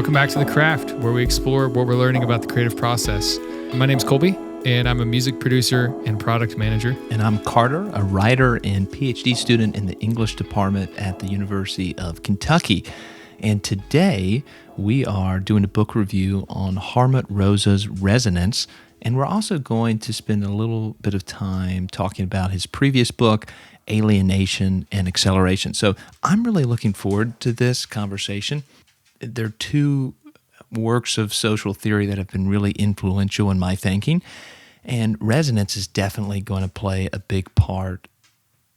Welcome back to The Craft, where we explore what we're learning about the creative process. My name's Colby, and I'm a music producer and product manager. And I'm Carter, a writer and PhD student in the English department at the University of Kentucky. And today we are doing a book review on Hartmut Rosa's Resonance. And we're also going to spend a little bit of time talking about his previous book, Alienation and Acceleration. So I'm really looking forward to this conversation. There are two works of social theory that have been really influential in my thinking, and resonance is definitely going to play a big part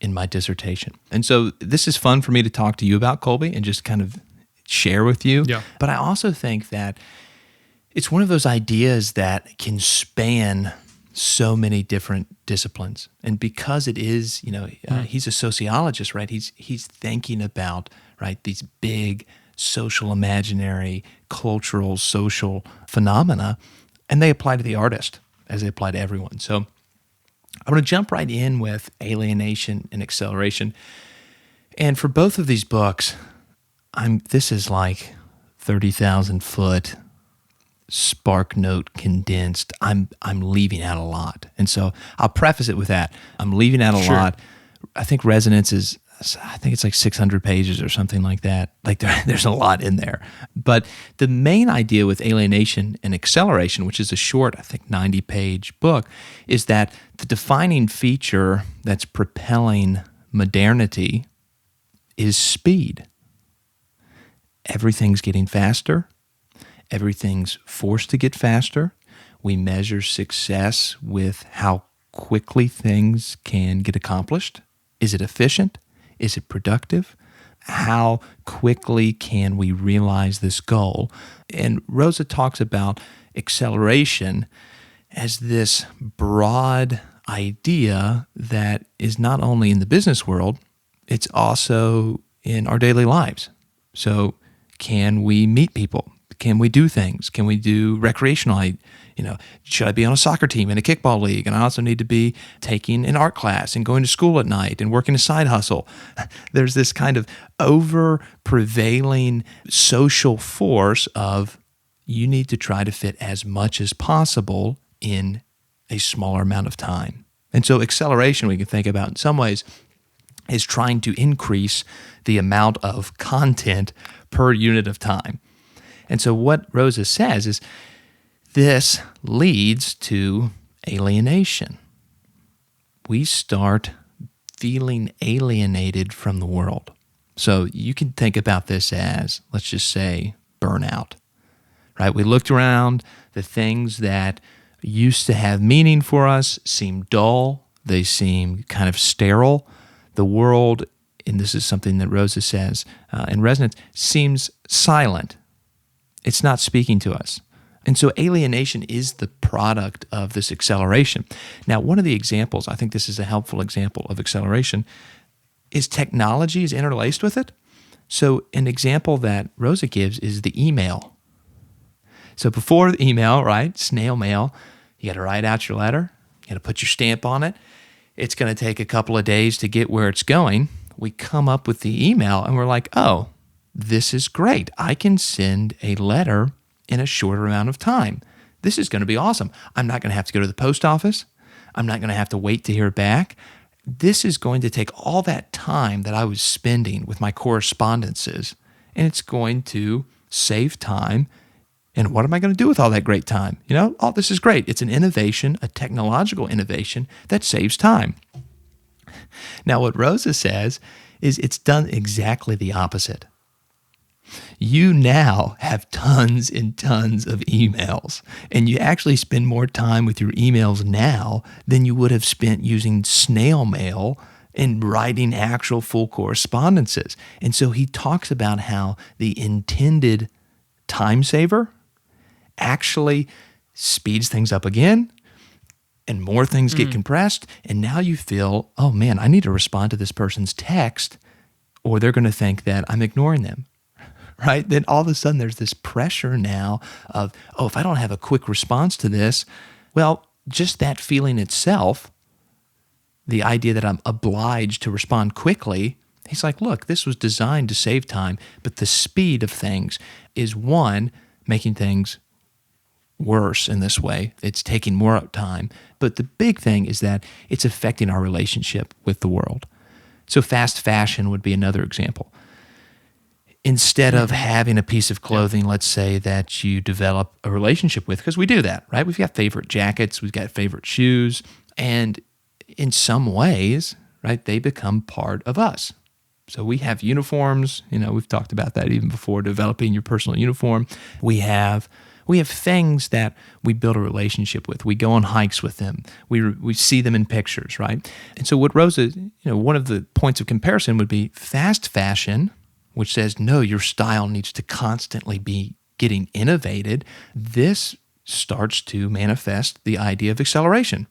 in my dissertation. And so this is fun for me to talk to you about, Colby, and just kind of share with you. Yeah. But I also think that it's one of those ideas that can span so many different disciplines. And because it is, he's a sociologist, right? He's thinking about, right, these big social imaginary, cultural, social phenomena, and they apply to the artist as they apply to everyone. So I'm going to jump right in with Alienation and Acceleration. And for both of these books, this is like 30,000 foot spark note condensed. I'm leaving out a lot. And so I'll preface it with that. I'm leaving out a lot. I think Resonance is, it's like 600 pages or something like that. Like there's a lot in there. But the main idea with Alienation and Acceleration, which is a short, I think 90-page book, is that the defining feature that's propelling modernity is speed. Everything's getting faster. Everything's forced to get faster. We measure success with how quickly things can get accomplished. Is it efficient? Is it productive? How quickly can we realize this goal? And Rosa talks about acceleration as this broad idea that is not only in the business world, it's also in our daily lives. So can we meet people? Can we do things? Can we do recreational? Should I be on a soccer team in a kickball league? And I also need to be taking an art class and going to school at night and working a side hustle. There's this kind of over-prevailing social force of you need to try to fit as much as possible in a smaller amount of time. And so acceleration, we can think about in some ways, is trying to increase the amount of content per unit of time. And so what Rosa says is this leads to alienation. We start feeling alienated from the world. So you can think about this as, let's just say, burnout, right? We looked around, the things that used to have meaning for us seem dull, they seem kind of sterile. The world, and this is something that Rosa says in Resonance, seems silent. It's not speaking to us. And so alienation is the product of this acceleration. Now, one of the examples, I think this is a helpful example of acceleration, is technology is interlaced with it. So an example that Rosa gives is the email. So before the email, right, snail mail, you got to write out your letter, you got to put your stamp on it. It's going to take a couple of days to get where it's going. We come up with the email and we're like, oh, this is great. I can send a letter in a shorter amount of time. This is going to be awesome. I'm not going to have to go to the post office. I'm not going to have to wait to hear back. This is going to take all that time that I was spending with my correspondences, and it's going to save time. And what am I going to do with all that great time? Oh, this is great. It's an innovation, a technological innovation that saves time. Now, what Rosa says is it's done exactly the opposite. You now have tons and tons of emails, and you actually spend more time with your emails now than you would have spent using snail mail and writing actual full correspondences. And so he talks about how the intended time saver actually speeds things up again, and more things get compressed, and now you feel, oh man, I need to respond to this person's text, or they're going to think that I'm ignoring them. Right? Then all of a sudden there's this pressure now of, oh, if I don't have a quick response to this, well, just that feeling itself, the idea that I'm obliged to respond quickly, He's like, look, this was designed to save time, but the speed of things is one, making things worse in this way. It's taking more time. But the big thing is that it's affecting our relationship with the world. So fast fashion would be another example. Instead of having a piece of clothing, let's say, that you develop a relationship with, because we do that, right? We've got favorite jackets, we've got favorite shoes, and in some ways, right, they become part of us. So we have uniforms, we've talked about that even before, developing your personal uniform. We have things that we build a relationship with. We go on hikes with them. We see them in pictures, right? And so what Rosa, one of the points of comparison would be fast fashion, which says, no, your style needs to constantly be getting innovated. This starts to manifest the idea of acceleration.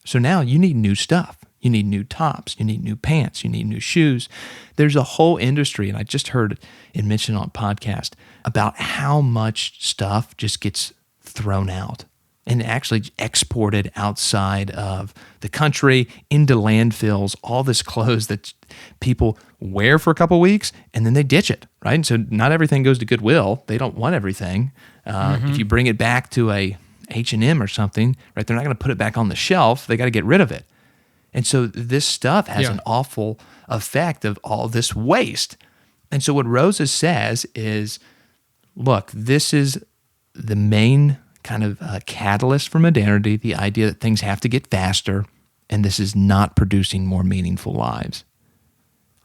So now you need new stuff. You need new tops. You need new pants. You need new shoes. There's a whole industry, and I just heard it mentioned on a podcast, about how much stuff just gets thrown out and actually exported outside of the country into landfills, all this clothes that people wear for a couple of weeks and then they ditch it, right? And so not everything goes to Goodwill. They don't want everything. If you bring it back to a H&M or something, right, they're not going to put it back on the shelf. They got to get rid of it. And so this stuff has an awful effect of all this waste. And so what Rosa says is, look, this is the main kind of catalyst for modernity, the idea that things have to get faster, and this is not producing more meaningful lives.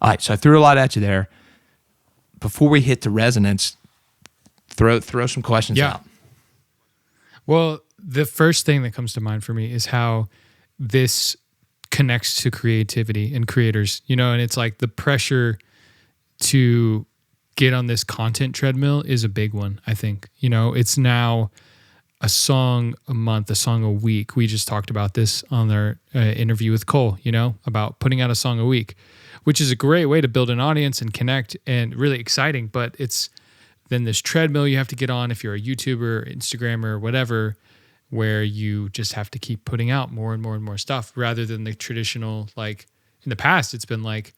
All right, so I threw a lot at you there. Before we hit to resonance, throw some questions out. Well, the first thing that comes to mind for me is how this connects to creativity and creators, and it's like the pressure to get on this content treadmill is a big one, I think. It's now a song a month, a song a week. We just talked about this on our interview with Cole, about putting out a song a week, which is a great way to build an audience and connect and really exciting. But it's then this treadmill you have to get on if you're a YouTuber, Instagrammer, or whatever, where you just have to keep putting out more and more and more stuff rather than the traditional, like in the past, it's been like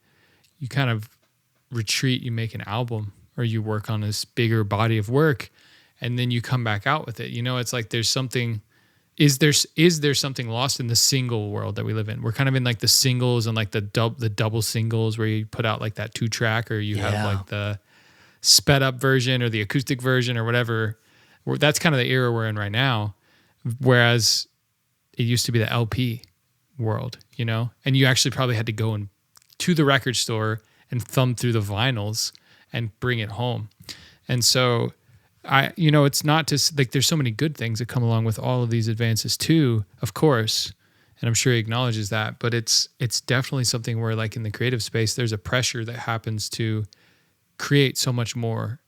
you kind of retreat, you make an album or you work on this bigger body of work and then you come back out with it. It's like there's something, is there something lost in the single world that we live in? We're kind of in like the singles and like the double singles where you put out like that 2-track or you have like the sped up version or the acoustic version or whatever. That's kind of the era we're in right now. Whereas it used to be the LP world, and you actually probably had to go to the record store and thumb through the vinyls and bring it home. And so it's not just like there's so many good things that come along with all of these advances too, of course. And I'm sure he acknowledges that, but it's definitely something where like in the creative space, there's a pressure that happens to create so much more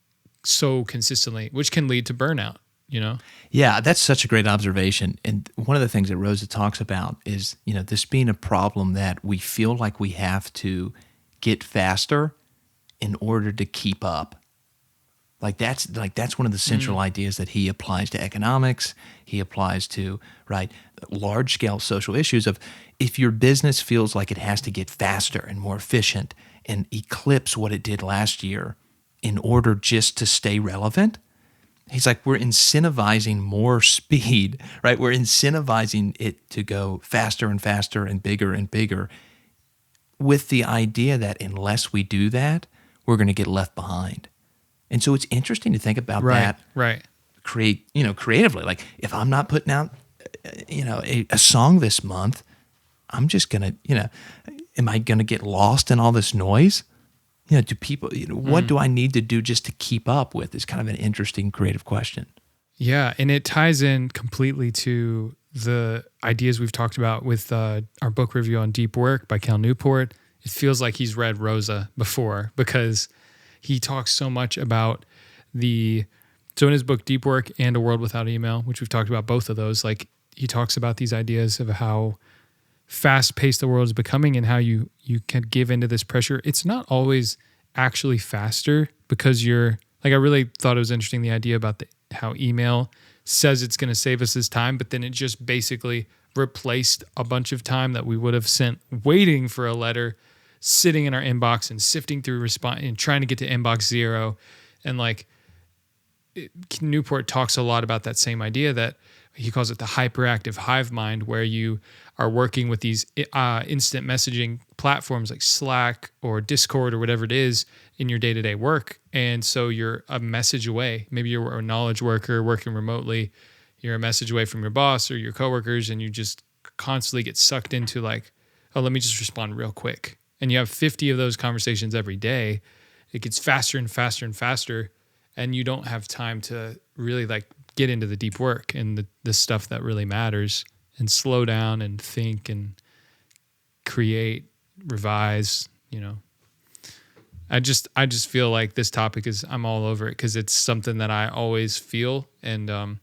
so consistently, which can lead to burnout. Yeah, that's such a great observation. And one of the things that Rosa talks about is, this being a problem that we feel like we have to get faster in order to keep up. That's one of the central ideas that he applies to economics. He applies to, right, large scale social issues of if your business feels like it has to get faster and more efficient and eclipse what it did last year in order just to stay relevant. He's like, we're incentivizing more speed, right? We're incentivizing it to go faster and faster and bigger with the idea that unless we do that, we're going to get left behind. And so it's interesting to think about that. Right. Creatively. Like if I'm not putting out, a song this month, I'm just going to, am I going to get lost in all this noise? Do people, what do I need to do just to keep up with is kind of an interesting creative question. Yeah. And it ties in completely to the ideas we've talked about with our book review on Deep Work by Cal Newport. It feels like he's read Rosa before because he talks so much about so in his book Deep Work and A World Without Email, which we've talked about both of those, like he talks about these ideas of how fast-paced the world is becoming and how you can give into this pressure. It's not always actually faster because I really thought it was interesting, the idea about how email says it's going to save us this time, but then it just basically replaced a bunch of time that we would have spent waiting for a letter sitting in our inbox and sifting through response and trying to get to inbox 0. And like Newport talks a lot about that same idea, that he calls it the hyperactive hive mind, where you are working with these instant messaging platforms like Slack or Discord or whatever it is in your day-to-day work. And so you're a message away. Maybe you're a knowledge worker working remotely. You're a message away from your boss or your coworkers, and you just constantly get sucked into like, oh, let me just respond real quick. And you have 50 of those conversations every day. It gets faster and faster and faster, and you don't have time to really like get into the deep work and the stuff that really matters, and slow down and think and create, revise, I just feel like this topic I'm all over it, because it's something that I always feel. And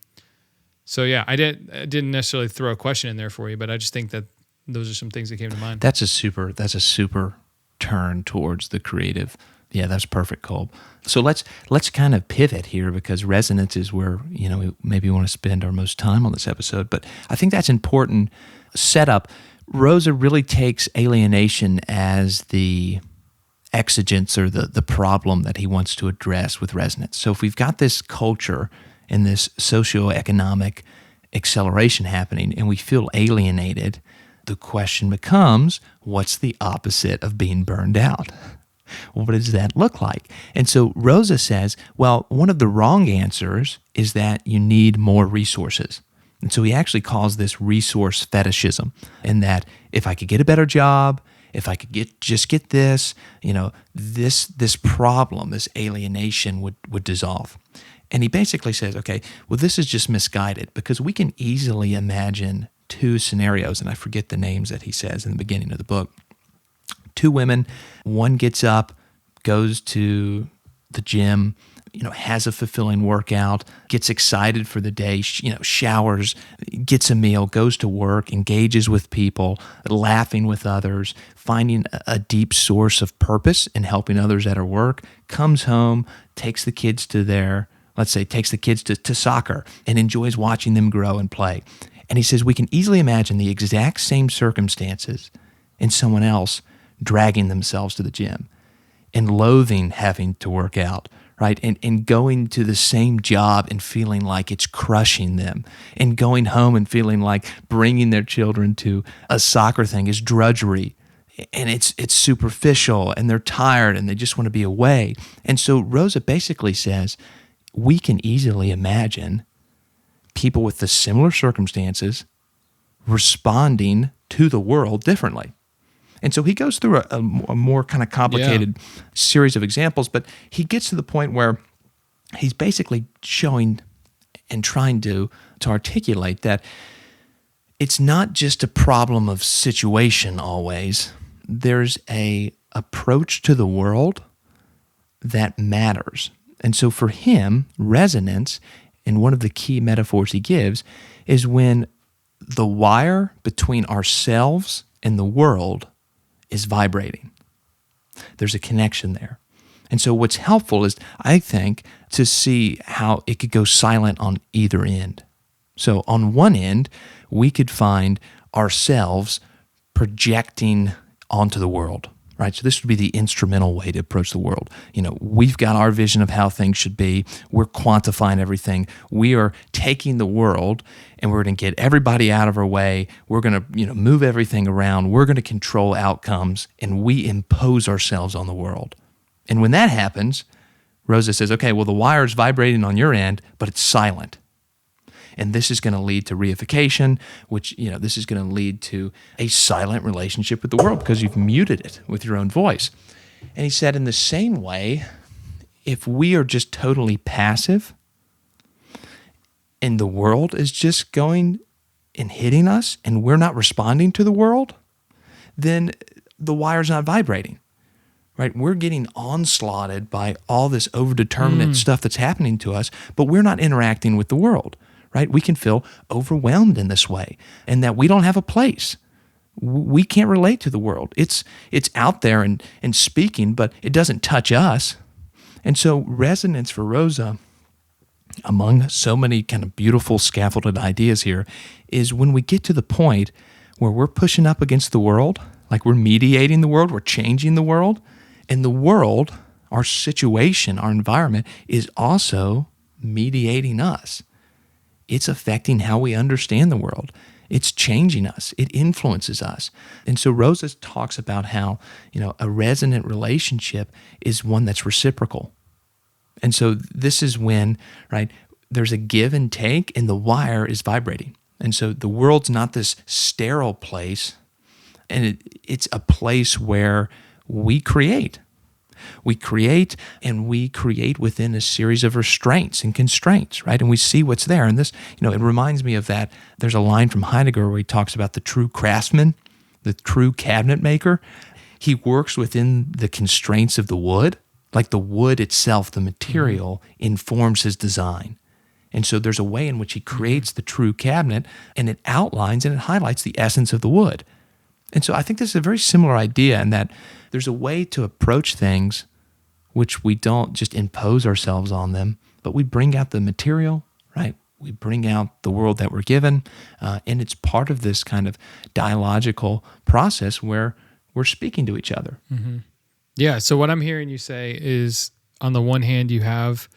so yeah, I didn't necessarily throw a question in there for you, but I just think that those are some things that came to mind. That's a super turn towards the creative. Yeah, that's perfect, Colby. So let's kind of pivot here, because resonance is where, we maybe want to spend our most time on this episode. But I think that's important setup. Rosa really takes alienation as the exigence or the problem that he wants to address with resonance. So if we've got this culture and this socioeconomic acceleration happening and we feel alienated, the question becomes, what's the opposite of being burned out? What does that look like? And so Rosa says, well, one of the wrong answers is that you need more resources. And so he actually calls this resource fetishism, in that if I could get a better job, if I could get this, this problem, this alienation would dissolve. And he basically says, okay, well, this is just misguided, because we can easily imagine two scenarios, and I forget the names that he says in the beginning of the book. Two women, one gets up, goes to the gym, has a fulfilling workout, gets excited for the day, showers, gets a meal, goes to work, engages with people, laughing with others, finding a deep source of purpose in helping others at her work, comes home, takes the kids to soccer, and enjoys watching them grow and play. And he says we can easily imagine the exact same circumstances in someone else dragging themselves to the gym and loathing having to work out, right? And going to the same job and feeling like it's crushing them, and going home and feeling like bringing their children to a soccer thing is drudgery, and it's superficial, and they're tired and they just want to be away. And so Rosa basically says we can easily imagine people with the similar circumstances responding to the world differently. And so he goes through a more kind of complicated series of examples, but he gets to the point where he's basically showing and trying to articulate that it's not just a problem of situation always. There's a approach to the world that matters. And so for him, resonance, and one of the key metaphors he gives, is when the wire between ourselves and the world is vibrating. There's a connection there. And so what's helpful is, I think, to see how it could go silent on either end. So on one end, we could find ourselves projecting onto the world, right? So this would be the instrumental way to approach the world. We've got our vision of how things should be. We're quantifying everything. We are taking the world and we're going to get everybody out of our way. We're going to, move everything around. We're going to control outcomes, and we impose ourselves on the world. And when that happens, Rosa says, okay, well, the wire is vibrating on your end, but it's silent. And this is going to lead to reification, which, this is going to lead to a silent relationship with the world because you've muted it with your own voice. And he said, in the same way, if we are just totally passive and the world is just going and hitting us and we're not responding to the world, then the wire's not vibrating, right? We're getting onslaughted by all this overdeterminate stuff that's happening to us, but we're not interacting with the world. Right? We can feel overwhelmed in this way, and that we don't have a place. We can't relate to the world. It's out there and speaking, but it doesn't touch us. And so resonance for Rosa, among so many kind of beautiful scaffolded ideas here, is when we get to the point where we're pushing up against the world, like we're mediating the world, we're changing the world, and the world, our situation, our environment, is also mediating us. It's affecting how we understand the world. It's changing us. It influences us. And so Rosa talks about how, a resonant relationship is one that's reciprocal. And so this is when, right, there's a give and take and the wire is vibrating. And so the world's not this sterile place, and it's a place where we create. We create, and we create within a series of restraints and constraints, right? And we see what's there. And this, it reminds me of that. There's a line from Heidegger where he talks about the true craftsman, the true cabinet maker. He works within the constraints of the wood, like the wood itself, the material, informs his design. And so there's a way in which he creates the true cabinet, and it outlines and it highlights the essence of the wood. And so I think this is a very similar idea in that there's a way to approach things which we don't just impose ourselves on them, but we bring out the material, right? We bring out the world that we're given, and it's part of this kind of dialogical process where we're speaking to each other. Mm-hmm. Yeah, so what I'm hearing you say is, on the one hand, you have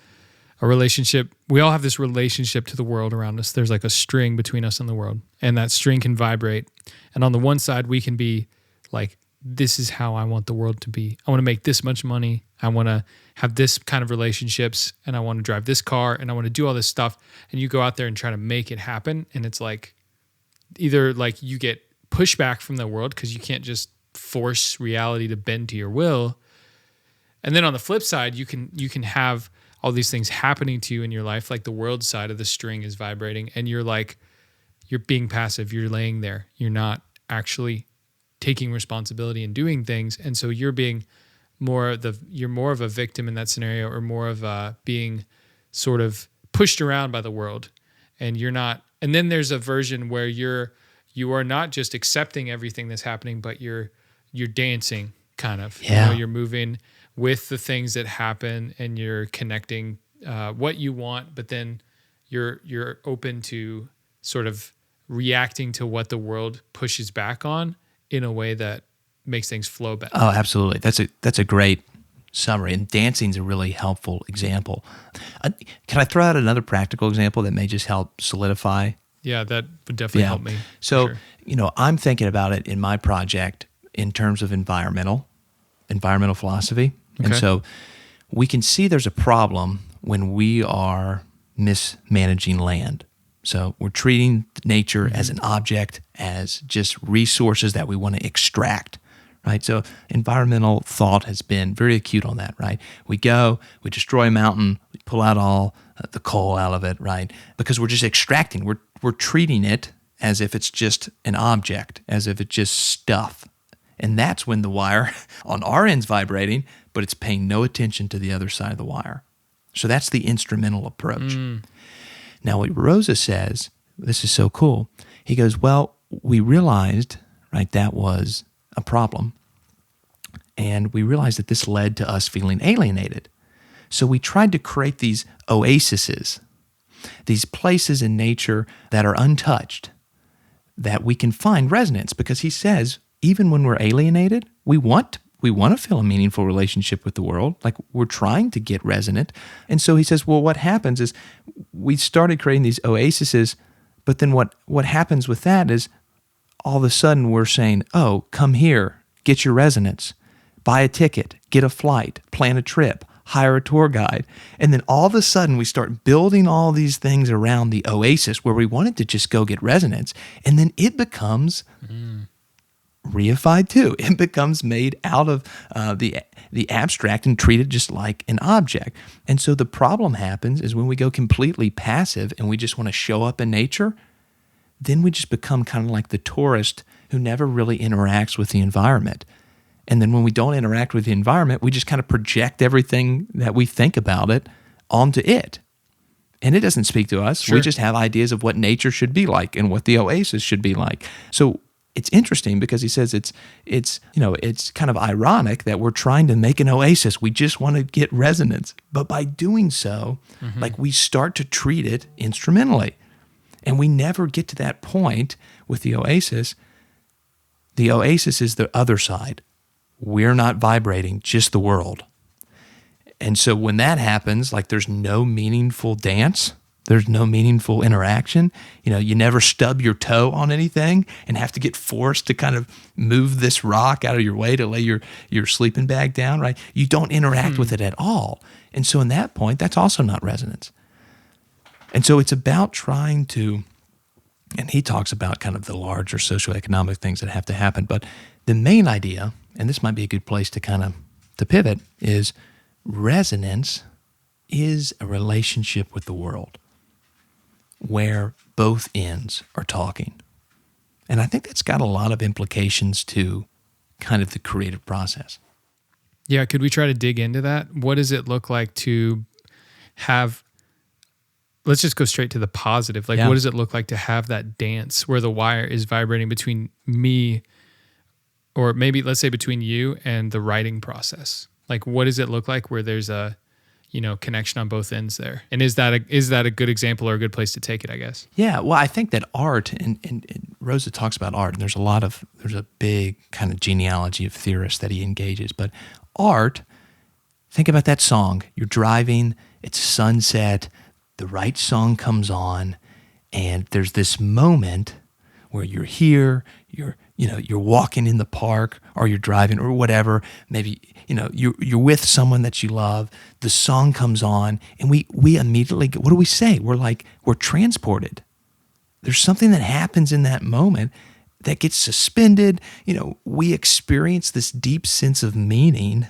a relationship. We all have this relationship to the world around us. There's like a string between us and the world, and that string can vibrate. And on the one side, we can be like, this is how I want the world to be. I want to make this much money. I want to have this kind of relationships, and I want to drive this car, and I want to do all this stuff. And you go out there and try to make it happen, and it's like either like you get pushback from the world because you can't just force reality to bend to your will. And then on the flip side, you can have all these things happening to you in your life, like the world side of the string is vibrating, and you're being passive, you're laying there, you're not actually taking responsibility and doing things, and so you're more of a victim in that scenario, or more of being sort of pushed around by the world, and you're not. And then there's a version where you are not just accepting everything that's happening, but you're dancing, kind of. Yeah. You're moving with the things that happen, and you're connecting what you want, but then you're open to sort of reacting to what the world pushes back on in a way that makes things flow better. Oh, absolutely. That's a great summary, and dancing's a really helpful example. Can I throw out another practical example that may just help solidify? Yeah, that would definitely help me. So, sure. I'm thinking about it in my project in terms of environmental philosophy. Okay. And so we can see there's a problem when we are mismanaging land. So we're treating nature as an object, as just resources that we want to extract, right? So environmental thought has been very acute on that, right? We destroy a mountain, we pull out all the coal out of it, right? Because we're just extracting. We're treating it as if it's just an object, as if it's just stuff. And that's when the wire on our end's vibrating, but it's paying no attention to the other side of the wire. So that's the instrumental approach. Now, what Rosa says, this is so cool. He goes, well, we realized, right, that was a problem. And we realized that this led to us feeling alienated. So we tried to create these oases, these places in nature that are untouched, that we can find resonance. Because he says, even when we're alienated, we want to feel a meaningful relationship with the world. Like, we're trying to get resonant. And so he says, well, what happens is we started creating these oases, but then what happens with that is all of a sudden we're saying, oh, come here, get your resonance, buy a ticket, get a flight, plan a trip, hire a tour guide. And then all of a sudden we start building all these things around the oasis where we wanted to just go get resonance. And then it becomes reified too. It becomes made out of the abstract and treated just like an object. And so the problem happens is when we go completely passive and we just want to show up in nature, then we just become kind of like the tourist who never really interacts with the environment. And then when we don't interact with the environment, we just kind of project everything that we think about it onto it. And it doesn't speak to us. Sure. We just have ideas of what nature should be like and what the oasis should be like. So it's interesting because he says it's kind of ironic that we're trying to make an oasis. We just want to get resonance. But by doing so, like, we start to treat it instrumentally. And we never get to that point with the oasis The oasis is the other side. We're not vibrating, just the world. And so when that happens, like there's no meaningful dance, there's no meaningful interaction. You never stub your toe on anything and have to get forced to kind of move this rock out of your way to lay your sleeping bag down, right? You don't interact with it at all. And so in that point, that's also not resonance. And so it's about trying to, and he talks about kind of the larger socioeconomic things that have to happen, but the main idea, and this might be a good place to kind of to pivot, is resonance is a relationship with the world where both ends are talking. And I think that's got a lot of implications to kind of the creative process. Yeah, could we try to dig into that? What does it look like to have, let's just go straight to the positive. Like, what does it look like to have that dance where the wire is vibrating between me, or maybe let's say between you and the writing process? Like, what does it look like where there's a, connection on both ends there? And is that a good example or a good place to take it, I guess? Yeah, well, I think that art, and Rosa talks about art, and there's a big kind of genealogy of theorists that he engages, but art, think about that song. You're driving, it's sunset, the right song comes on, and there's this moment where you're here, you're walking in the park, or you're driving, or whatever. Maybe you're with someone that you love. The song comes on, and we immediately get, what do we say? We're transported. There's something that happens in that moment that gets suspended. We experience this deep sense of meaning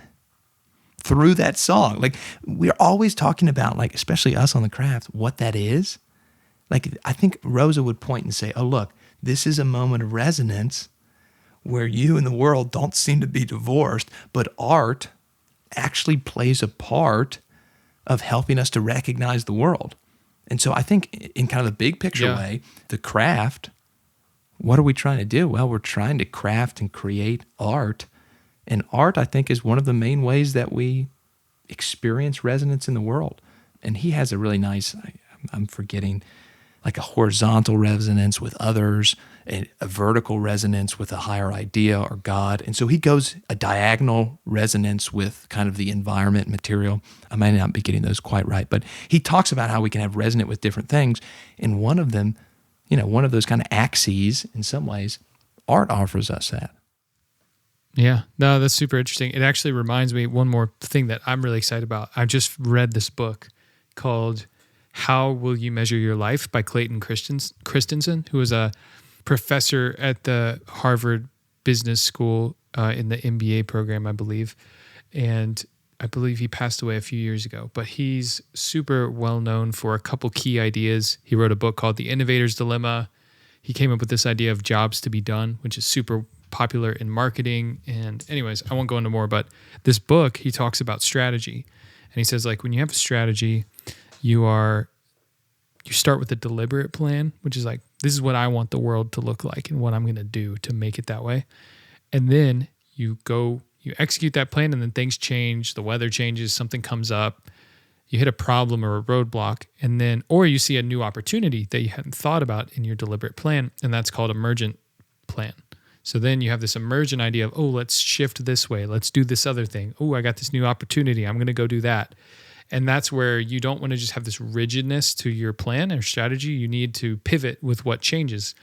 through that song. Like, we're always talking about, like, especially us on the craft, what that is. Like, I think Rosa would point and say, oh, look, this is a moment of resonance where you and the world don't seem to be divorced, but art actually plays a part of helping us to recognize the world. And so I think in kind of the big picture way, the craft, what are we trying to do? Well, we're trying to craft and create art. And art, I think, is one of the main ways that we experience resonance in the world. And he has a really nice, I'm forgetting, like a horizontal resonance with others, a vertical resonance with a higher idea or God. And so he goes a diagonal resonance with kind of the environment, material. I might not be getting those quite right, but he talks about how we can have resonate with different things. And one of them, one of those kind of axes, in some ways, art offers us that. Yeah, no, that's super interesting. It actually reminds me one more thing that I'm really excited about. I just read this book called How Will You Measure Your Life by Clayton Christensen, who was a professor at the Harvard Business School in the MBA program, I believe. And I believe he passed away a few years ago, but he's super well known for a couple key ideas. He wrote a book called The Innovator's Dilemma. He came up with this idea of jobs to be done, which is super popular in marketing. And anyways, I won't go into more, but this book, he talks about strategy. And he says, like, when you have a strategy, you start with a deliberate plan, which is like, this is what I want the world to look like and what I'm going to do to make it that way. And then you execute that plan, and then things change, the weather changes, something comes up, you hit a problem or a roadblock, and then, or you see a new opportunity that you hadn't thought about in your deliberate plan, and that's called emergent plan. So then you have this emergent idea of, oh, let's shift this way, let's do this other thing. Oh, I got this new opportunity, I'm going to go do that. And that's where you don't want to just have this rigidness to your plan or strategy. You need to pivot with what changes.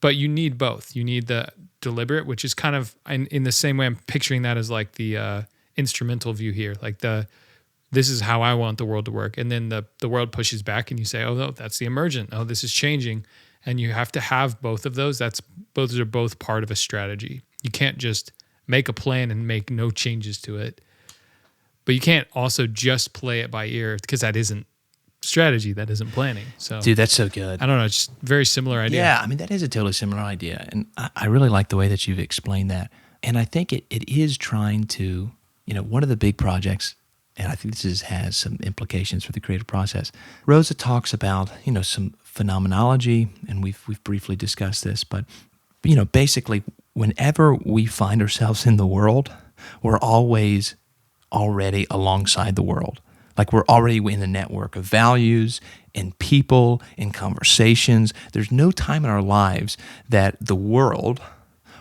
But you need both. You need the deliberate, which is kind of in the same way I'm picturing that as like the instrumental view here. Like this is how I want the world to work. And then the world pushes back and you say, oh, no, that's the emergent. Oh, this is changing. And you have to have both of those. Those are both part of a strategy. You can't just make a plan and make no changes to it. But you can't also just play it by ear, because that isn't strategy, that isn't planning. So, dude, that's so good. I don't know, it's just very similar idea. Yeah, I mean, that is a totally similar idea. And I really like the way that you've explained that. And I think it is trying to, one of the big projects, and I think this has some implications for the creative process. Rosa talks about, some phenomenology, and we've briefly discussed this, but, basically, whenever we find ourselves in the world, we're always already alongside the world. Like, we're already in a network of values and people and conversations. There's no time in our lives that the world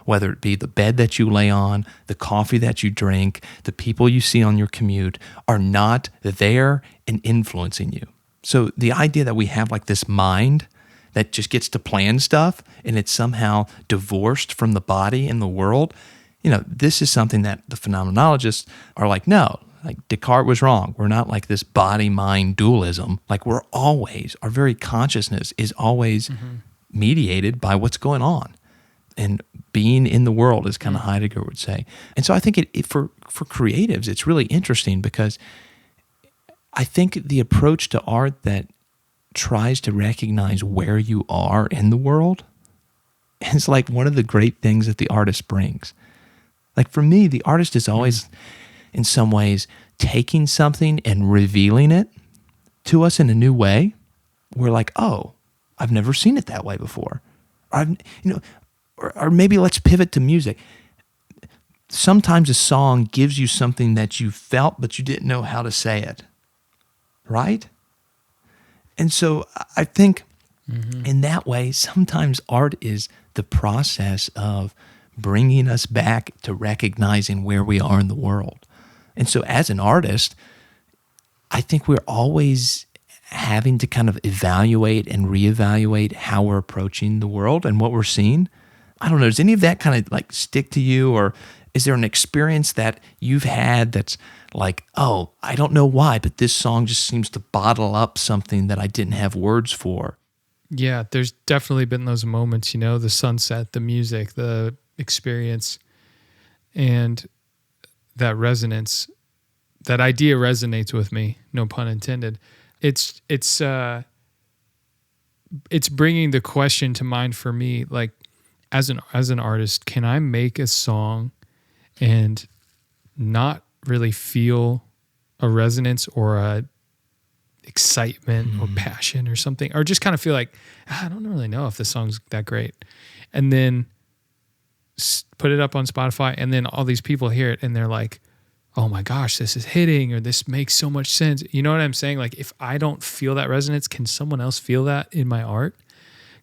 whether it be the bed that you lay on, the coffee that you drink, the people you see on your commute, are not there and influencing you. So the idea that we have like this mind that just gets to plan stuff and it's somehow divorced from the body and the world, this is something that the phenomenologists are like, no, like Descartes was wrong. We're not like this body-mind dualism. Like our very consciousness is always mediated by what's going on. And being in the world, as kind of Heidegger would say. And so I think for creatives, it's really interesting because I think the approach to art that tries to recognize where you are in the world is like one of the great things that the artist brings. Like for me, the artist is always, in some ways, taking something and revealing it to us in a new way. We're like, oh, I've never seen it that way before. Or maybe let's pivot to music. Sometimes a song gives you something that you felt, but you didn't know how to say it, right? And so I think in that way, sometimes art is the process of bringing us back to recognizing where we are in the world. And so as an artist, I think we're always having to kind of evaluate and reevaluate how we're approaching the world and what we're seeing. I don't know, does any of that kind of like stick to you, or is there an experience that you've had that's like, oh, I don't know why, but this song just seems to bottle up something that I didn't have words for? Yeah, there's definitely been those moments, the sunset, the music, the experience, and that resonance, that idea resonates with me, no pun intended. It's bringing the question to mind for me, like, as an artist, can I make a song and not really feel a resonance or a excitement or passion or something, or just kind of feel like, I don't really know if this song's that great, and then put it up on Spotify, and then all these people hear it and they're like, oh my gosh, this is hitting, or this makes so much sense. You know what I'm saying? Like, if I don't feel that resonance, can someone else feel that in my art?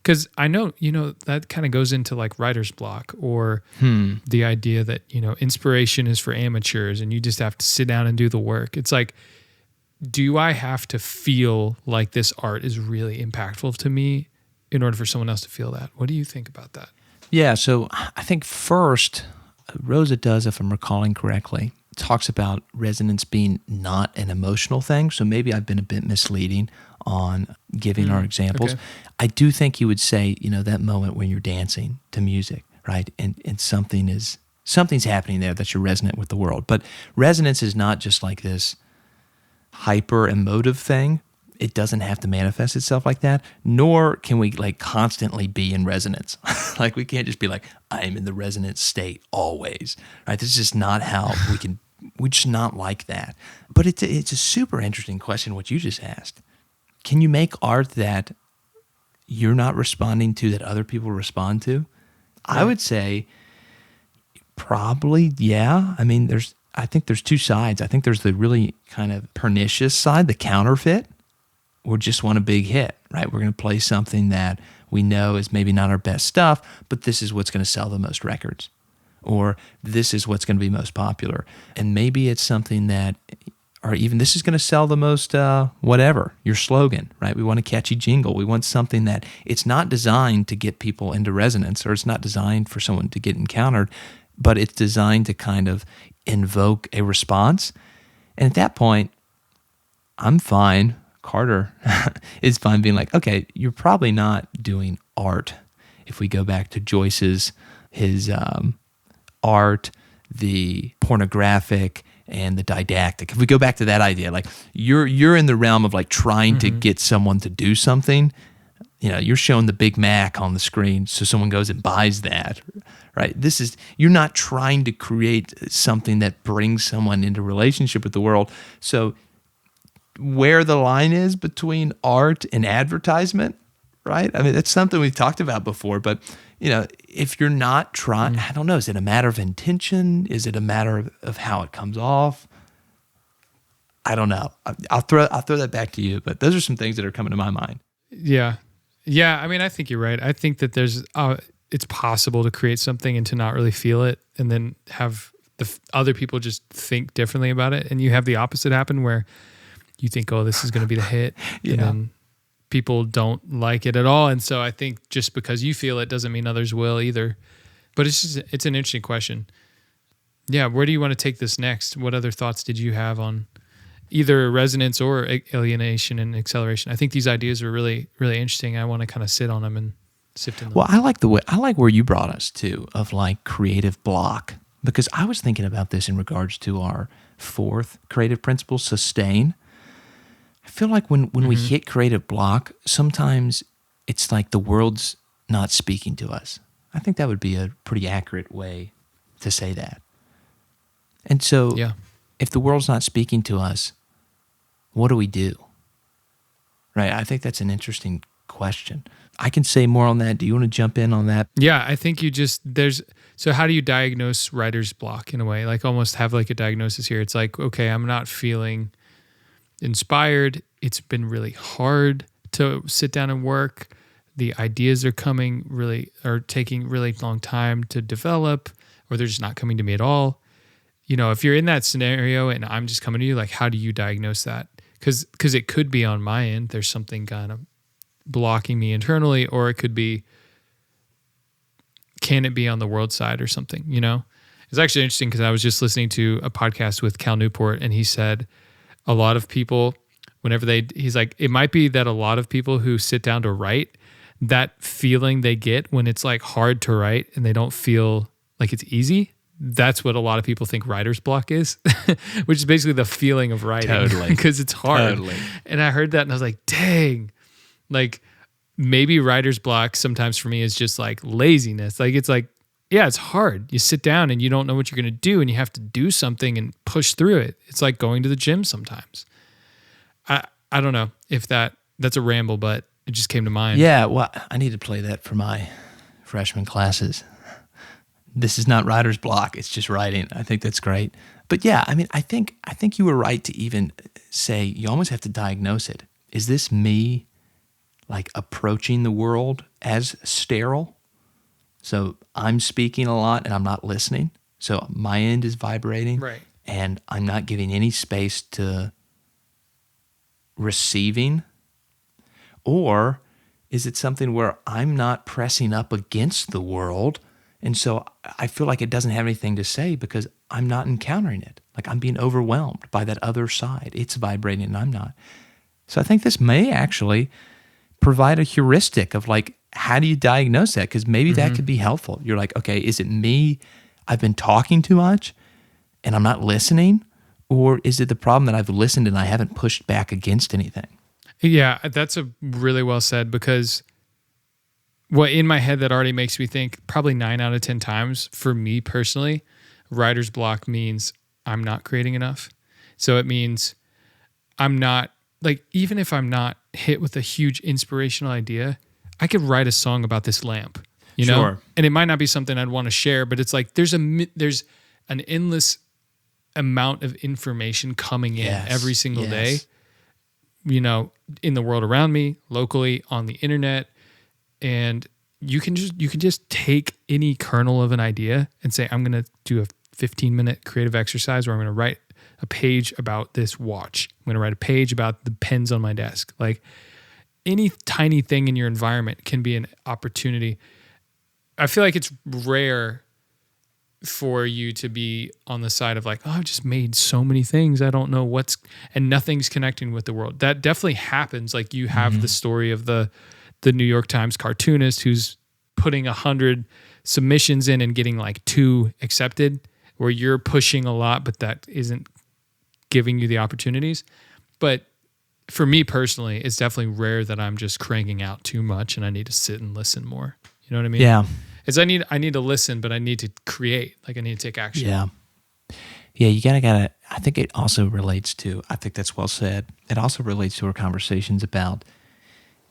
Because I know, that kind of goes into like writer's block, or the idea that, inspiration is for amateurs and you just have to sit down and do the work. It's like, do I have to feel like this art is really impactful to me in order for someone else to feel that? What do you think about that? Yeah, so I think first, Rosa does, if I'm recalling correctly, talks about resonance being not an emotional thing. So maybe I've been a bit misleading on giving our examples. Okay. I do think you would say, that moment when you're dancing to music, right? And something's happening there that you're resonant with the world. But resonance is not just like this hyper emotive thing. It doesn't have to manifest itself like that, nor can we like constantly be in resonance. Like we can't just be like, I'm in the resonance state always, right? This is just not how we're just not like that. But it's a super interesting question what you just asked. Can you make art that you're not responding to that other people respond to? Right. I would say probably, yeah. I mean, I think there's two sides. I think there's the really kind of pernicious side, the counterfeit. We just want a big hit, right? We're going to play something that we know is maybe not our best stuff, but this is what's going to sell the most records, or this is what's going to be most popular. And maybe it's something that, or even this is going to sell the most whatever, your slogan, right? We want a catchy jingle. We want something that it's not designed to get people into resonance, or it's not designed for someone to get encountered, but it's designed to kind of invoke a response. And at that point, I'm fine. Carter is fine being like, okay, you're probably not doing art. If we go back to Joyce's, his art, the pornographic, and the didactic. If we go back to that idea, like you're in the realm of like trying to get someone to do something. You're showing the Big Mac on the screen, so someone goes and buys that, right? You're not trying to create something that brings someone into relationship with the world. So where the line is between art and advertisement, right? I mean, that's something we've talked about before, but if you're not trying, I don't know, is it a matter of intention? Is it a matter of how it comes off? I don't know. I'll throw that back to you, but those are some things that are coming to my mind. Yeah. I mean, I think you're right. I think that there's it's possible to create something and to not really feel it, and then have other people just think differently about it, and you have the opposite happen where you think, oh, this is going to be the hit, and then people don't like it at all. And so I think just because you feel it doesn't mean others will either. But it's an interesting question. Yeah, where do you want to take this next? What other thoughts did you have on either resonance or alienation and acceleration? I think these ideas are really, really interesting. I want to kind of sit on them and sift in them. Well, I like where you brought us to, of like creative block, because I was thinking about this in regards to our fourth creative principle, sustain. I feel like when we hit creative block, sometimes it's like the world's not speaking to us. I think that would be a pretty accurate way to say that. And so if the world's not speaking to us, what do we do? Right? I think that's an interesting question. I can say more on that. Do you want to jump in on that? Yeah, I think so how do you diagnose writer's block in a way? Like almost have like a diagnosis here. It's like, okay, I'm not feeling inspired. It's been really hard to sit down and work. The ideas are taking really long time to develop, or they're just not coming to me at all. You know, if you're in that scenario and I'm just coming to you, like, how do you diagnose that? Because it could be on my end. There's something kind of blocking me internally, or it could be, can it be on the world side or something, you know? It's actually interesting because I was just listening to a podcast with Cal Newport, and he said a lot of people, he's like, it might be that a lot of people who sit down to write, that feeling they get when it's like hard to write and they don't feel like it's easy, that's what a lot of people think writer's block is, which is basically the feeling of writing. Totally. Because it's hard. Totally. And I heard that and I was like, dang, like maybe writer's block sometimes for me is just like laziness. Like it's like, yeah, it's hard. You sit down and you don't know what you're going to do and you have to do something and push through it. It's like going to the gym sometimes. I don't know if that's a ramble, but it just came to mind. Yeah, well, I need to play that for my freshman classes. This is not writer's block, it's just writing. I think that's great. But yeah, I mean, I think you were right to even say you almost have to diagnose it. Is this me like approaching the world as sterile? So I'm speaking a lot and I'm not listening. So my end is vibrating, right, and I'm not giving any space to receiving. Or is it something where I'm not pressing up against the world, and so I feel like it doesn't have anything to say because I'm not encountering it. Like I'm being overwhelmed by that other side. It's vibrating and I'm not. So I think this may actually provide a heuristic of like, how do you diagnose that? Because maybe that could be helpful. You're like, okay, is it me? I've been talking too much and I'm not listening? Or is it the problem that I've listened and I haven't pushed back against anything? Yeah, that's a really well said, because what in my head that already makes me think probably 9 out of 10 times for me personally, writer's block means I'm not creating enough. So it means I'm not, like, even if I'm not hit with a huge inspirational idea, I could write a song about this lamp, you know? And it might not be something I'd want to share, but it's like there's an endless amount of information coming in every single day, you know, in the world around me, locally, on the internet. And you can just take any kernel of an idea and say, I'm going to do a 15-minute creative exercise where I'm going to write a page about this watch. I'm going to write a page about the pens on my desk. Like any tiny thing in your environment can be an opportunity. I feel like it's rare for you to be on the side of like, oh, I've just made so many things, I don't know and nothing's connecting with the world. That definitely happens. Like you have the story of the New York Times cartoonist who's putting 100 submissions in and getting like 2 accepted, where you're pushing a lot, but that isn't giving you the opportunities. But for me personally, it's definitely rare that I'm just cranking out too much and I need to sit and listen more. You know what I mean? Yeah. Is I need to listen, but I need to create. Like I need to take action. Yeah. Yeah, you gotta, I think it also relates to, I think that's well said. It also relates to our conversations about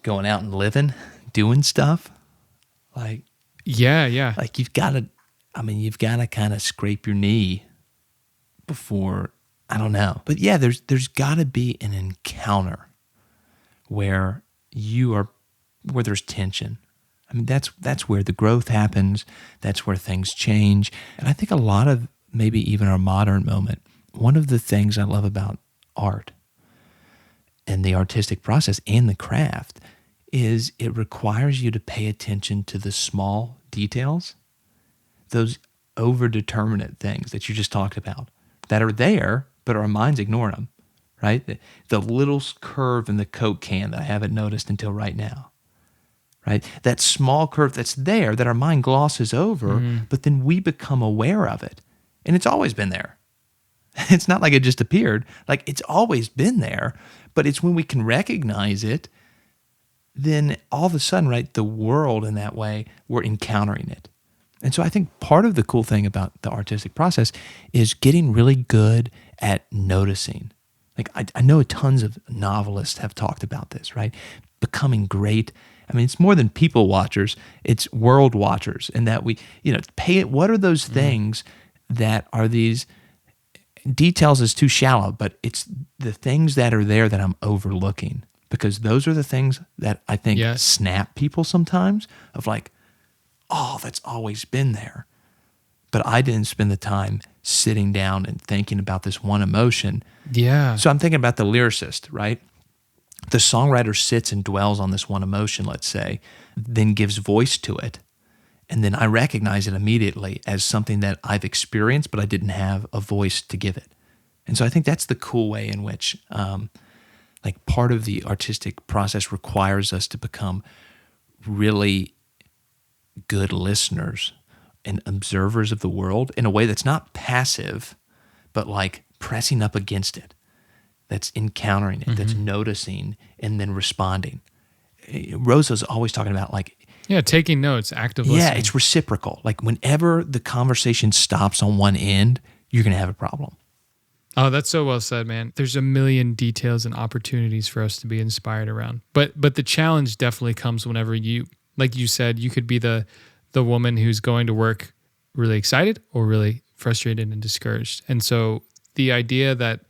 going out and living, doing stuff. Like, yeah. Like you've got to kind of scrape your knee before, I don't know. But yeah, there's got to be an encounter where there's tension, I mean, that's where the growth happens. That's where things change. And I think a lot of maybe even our modern moment, one of the things I love about art and the artistic process and the craft is it requires you to pay attention to the small details, those overdeterminate things that you just talked about that are there, but our minds ignore them, right? The little curve in the Coke can that I haven't noticed until right now, right? That small curve that's there that our mind glosses over, but then we become aware of it. And it's always been there. It's not like it just appeared. Like, it's always been there, but it's when we can recognize it, then all of a sudden, right, the world in that way, we're encountering it. And so I think part of the cool thing about the artistic process is getting really good at noticing. Like, I know tons of novelists have talked about this, right? Becoming great. I mean, it's more than people watchers, it's world watchers. And that we, pay it. What are those things that are these details is too shallow, but it's the things that are there that I'm overlooking, because those are the things that I think snap people sometimes of like, oh, that's always been there. But I didn't spend the time sitting down and thinking about this one emotion. Yeah. So I'm thinking about the lyricist, right? The songwriter sits and dwells on this one emotion, let's say, then gives voice to it. And then I recognize it immediately as something that I've experienced, but I didn't have a voice to give it. And so I think that's the cool way in which, part of the artistic process requires us to become really good listeners and observers of the world in a way that's not passive, but like pressing up against it, that's encountering it, that's noticing and then responding. Rosa's always talking about taking notes, active listening. Yeah, it's reciprocal. Like whenever the conversation stops on one end, you're going to have a problem. Oh, that's so well said, man. There's a million details and opportunities for us to be inspired around. But the challenge definitely comes whenever you, like you said, you could be the woman who's going to work really excited or really frustrated and discouraged. And so the idea that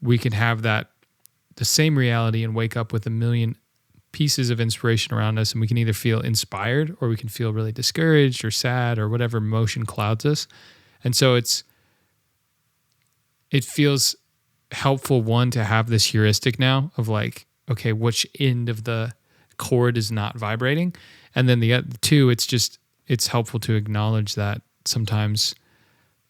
we can have the same reality and wake up with a million pieces of inspiration around us, and we can either feel inspired or we can feel really discouraged or sad or whatever emotion clouds us. And so it feels helpful, one, to have this heuristic now of like, okay, which end of the chord is not vibrating? And then the other two, it's helpful to acknowledge that sometimes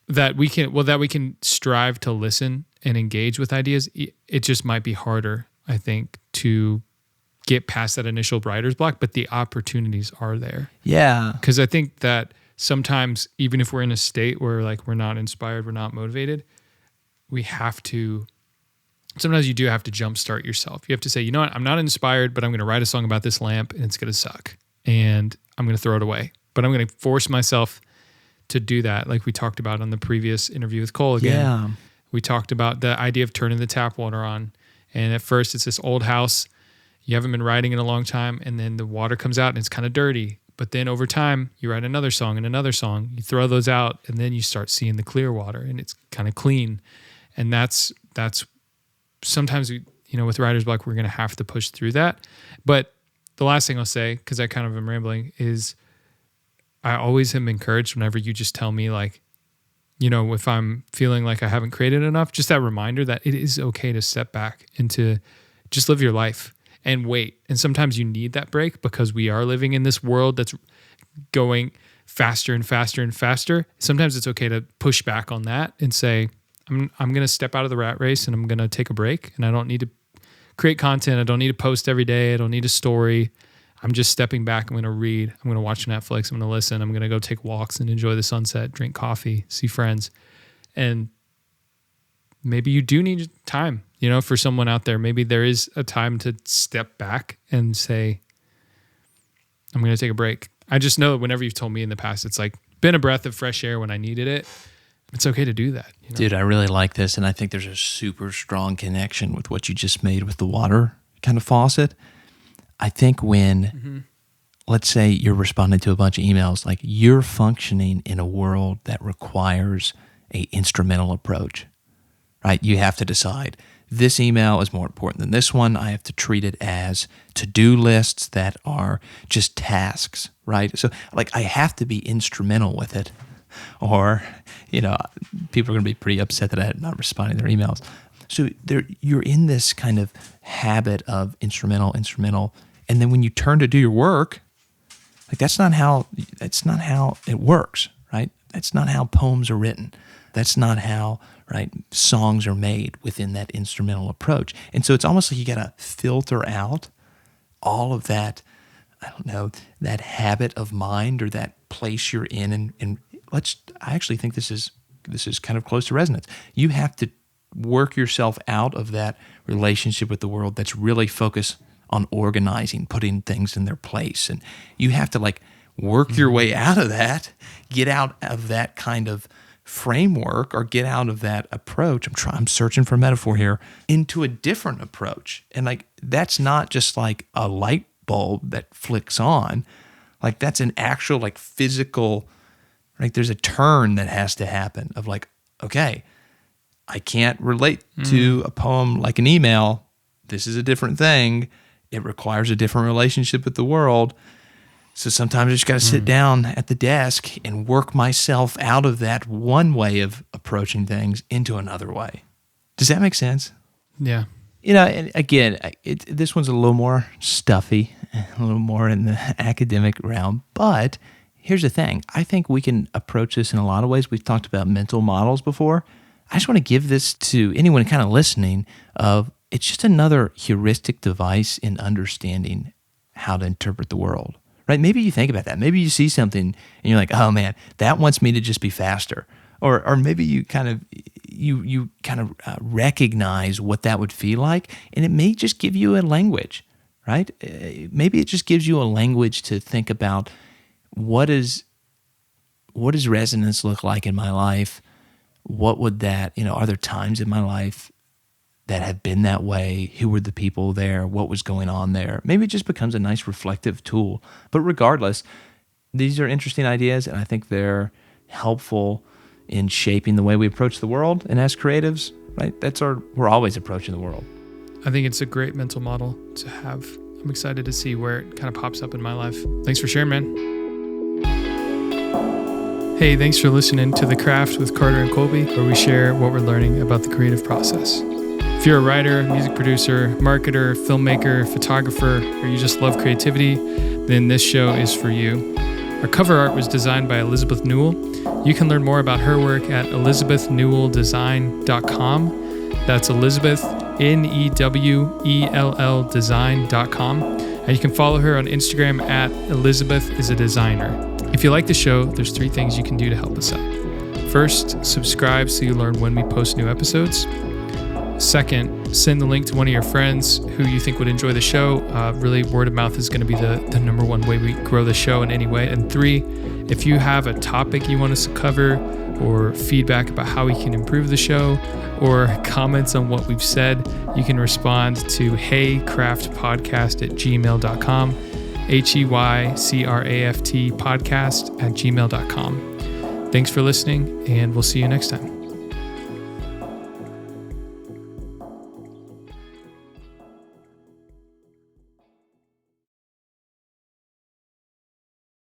that we can strive to listen and engage with ideas. It just might be harder, I think, to get past that initial writer's block, but the opportunities are there. Yeah. Because I think that sometimes, even if we're in a state where like we're not inspired, we're not motivated, sometimes you do have to jumpstart yourself. You have to say, you know what, I'm not inspired, but I'm going to write a song about this lamp and it's going to suck. And I'm going to throw it away. But I'm going to force myself to do that. Like we talked about on the previous interview with Cole again. Yeah. We talked about the idea of turning the tap water on. And at first it's this old house. You haven't been writing in a long time. And then the water comes out and it's kind of dirty. But then over time, you write another song and another song. You throw those out and then you start seeing the clear water and it's kind of clean. And that's sometimes with writer's block, we're going to have to push through that. But the last thing I'll say, because I kind of am rambling, is I always am encouraged whenever you just tell me like, if I'm feeling like I haven't created enough, just that reminder that it is okay to step back and to just live your life and wait. And sometimes you need that break because we are living in this world that's going faster and faster and faster. Sometimes it's okay to push back on that and say, I'm going to step out of the rat race and I'm going to take a break, and I don't need to create content. I don't need to post every day. I don't need a story. I'm just stepping back. I'm going to read. I'm going to watch Netflix. I'm going to listen. I'm going to go take walks and enjoy the sunset, drink coffee, see friends. And maybe you do need time, for someone out there. Maybe there is a time to step back and say, I'm going to take a break. I just know whenever you've told me in the past, it's like been a breath of fresh air when I needed it. It's okay to do that. Dude, I really like this. And I think there's a super strong connection with what you just made with the water kind of faucet. I think when, let's say you're responding to a bunch of emails, like you're functioning in a world that requires a instrumental approach, right? You have to decide, this email is more important than this one. I have to treat it as to-do lists that are just tasks, right? So like I have to be instrumental with it, or, people are going to be pretty upset that I'm not responding to their emails. So you're in this kind of habit of instrumental. And then when you turn to do your work, like that's not how it works, right? That's not how poems are written. That's not how, right, songs are made within that instrumental approach. And so it's almost like you got to filter out all of that, that habit of mind or that place you're in. And I actually think this is kind of close to resonance. You have to work yourself out of that relationship with the world that's really focused on organizing, putting things in their place. And you have to work your way out of that, get out of that kind of framework or get out of that approach. I'm searching for a metaphor here, into a different approach. And that's not just like a light bulb that flicks on. That's an actual physical, there's a turn that has to happen of okay, I can't relate to a poem like an email. This is a different thing. It requires a different relationship with the world. So sometimes I just got to sit down at the desk and work myself out of that one way of approaching things into another way. Does that make sense? Yeah. And again, this one's a little more stuffy, a little more in the academic realm. But here's the thing. I think we can approach this in a lot of ways. We've talked about mental models before. I just want to give this to anyone kind of listening of it's just another heuristic device in understanding how to interpret the world, right? Maybe you think about that. Maybe you see something and you're like, oh man, that wants me to just be faster. Or maybe you kind of recognize what that would feel like, and it may just give you a language, right? Maybe it just gives you a language to think about what does resonance look like in my life? What would that, are there times in my life that have been that way? Who were the people there? What was going on there? Maybe it just becomes a nice reflective tool. But regardless, these are interesting ideas, and I think they're helpful in shaping the way we approach the world. And as creatives, right, we're always approaching the world. I think it's a great mental model to have. I'm excited to see where it kind of pops up in my life. Thanks for sharing, man. Hey, thanks for listening to The Craft with Carter and Colby, where we share what we're learning about the creative process. If you're a writer, music producer, marketer, filmmaker, photographer, or you just love creativity, then this show is for you. Our cover art was designed by Elizabeth Newell. You can learn more about her work at elizabethnewelldesign.com. That's Elizabeth, Newell design.com. And you can follow her on Instagram at ElizabethIsADesigner. If you like the show, there's 3 things you can do to help us out. First, subscribe so you learn when we post new episodes. Second, send the link to one of your friends who you think would enjoy the show. Really, word of mouth is going to be the number one way we grow the show in any way. And 3, if you have a topic you want us to cover, or feedback about how we can improve the show, or comments on what we've said, you can respond to heycraftpodcast@gmail.com, heycraftpodcast@gmail.com. Thanks for listening, and we'll see you next time.